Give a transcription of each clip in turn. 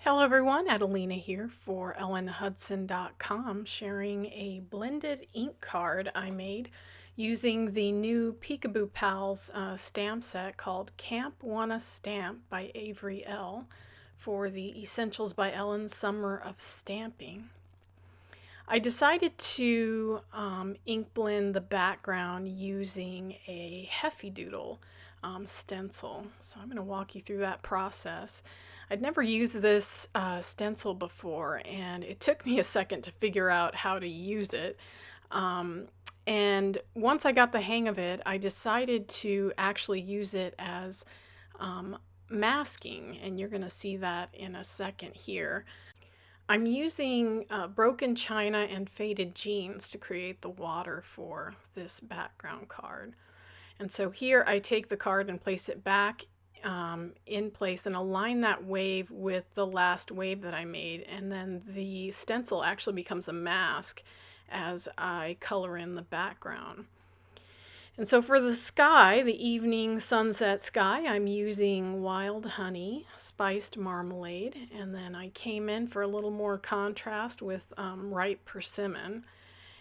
Hello everyone, Adelina here for ellenhutson.com, sharing a blended ink card I made using the new Peekaboo Pals stamp set called Camp Wanna Stamp by Avery, Elle for the Essentials by Ellen Summer of Stamping. I decided to ink blend the background using a Heffy Doodle stencil. So I'm going to walk you through that process. I'd never used this stencil before, and it took me a second to figure out how to use it. And once I got the hang of it, I decided to actually use it as masking, and you're going to see that in a second here. I'm using broken china and faded jeans to create the water for this background card. And so here I take the card and place it back in place and align that wave with the last wave that I made. And then the stencil actually becomes a mask as I color in the background. And so for the sky, the evening sunset sky, I'm using wild honey, spiced marmalade, and then I came in for a little more contrast with ripe persimmon.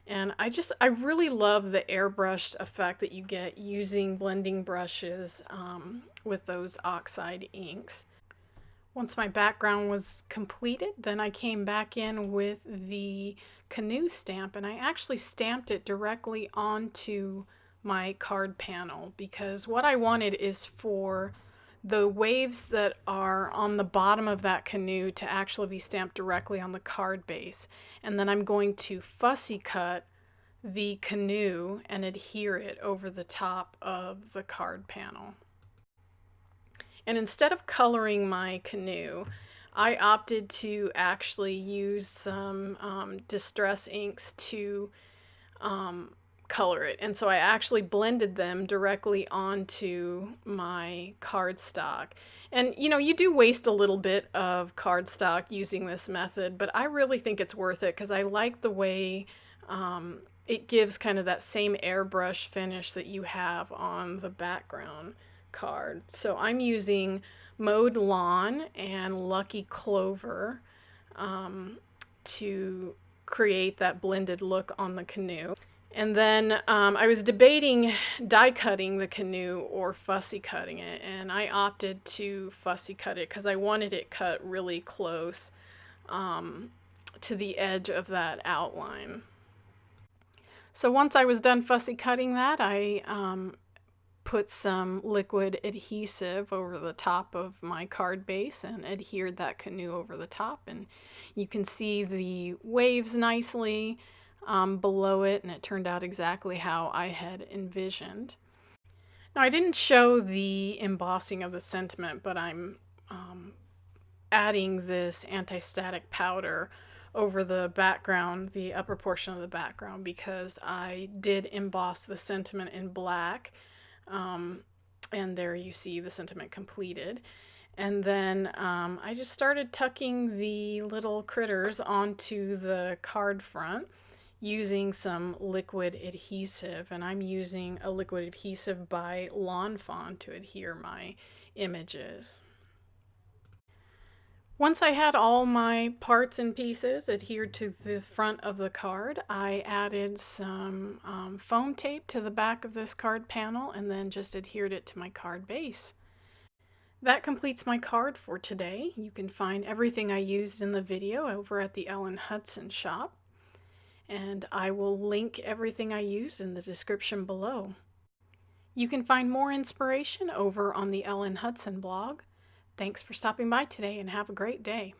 And I really love the airbrushed effect that you get using blending brushes with those oxide inks. Once my background was completed, then I came back in with the canoe stamp, and I actually stamped it directly onto my card panel because what I wanted is for the waves that are on the bottom of that canoe to actually be stamped directly on the card base. And then I'm going to fussy cut the canoe and adhere it over the top of the card panel. And instead of coloring my canoe, I opted to actually use some distress inks to color it. And so I actually blended them directly onto my cardstock. And you know, you do waste a little bit of cardstock using this method, but I really think it's worth it because I like the way it gives kind of that same airbrush finish that you have on the background card. So I'm using Mowed Lawn and Lucky Clover to create that blended look on the canoe. And then I was debating die cutting the canoe or fussy cutting it, and I opted to fussy cut it because I wanted it cut really close to the edge of that outline. So once I was done fussy cutting that, I put some liquid adhesive over the top of my card base and adhered that canoe over the top, and you can see the waves nicely below it, and it turned out exactly how I had envisioned. Now I didn't show the embossing of the sentiment, but I'm adding this anti-static powder over the background, the upper portion of the background, because I did emboss the sentiment in black. And there you see the sentiment completed. And then I just started tucking the little critters onto the card front using some liquid adhesive, and I'm using a liquid adhesive by Lawn Fawn to adhere my images. Once I had all my parts and pieces adhered to the front of the card, I added some foam tape to the back of this card panel and then just adhered it to my card base. That completes my card for today. You can find everything I used in the video over at the Ellen Hutson shop, and I will link everything I used in the description below. You can find more inspiration over on the Ellen Hutson blog. Thanks for stopping by today and have a great day.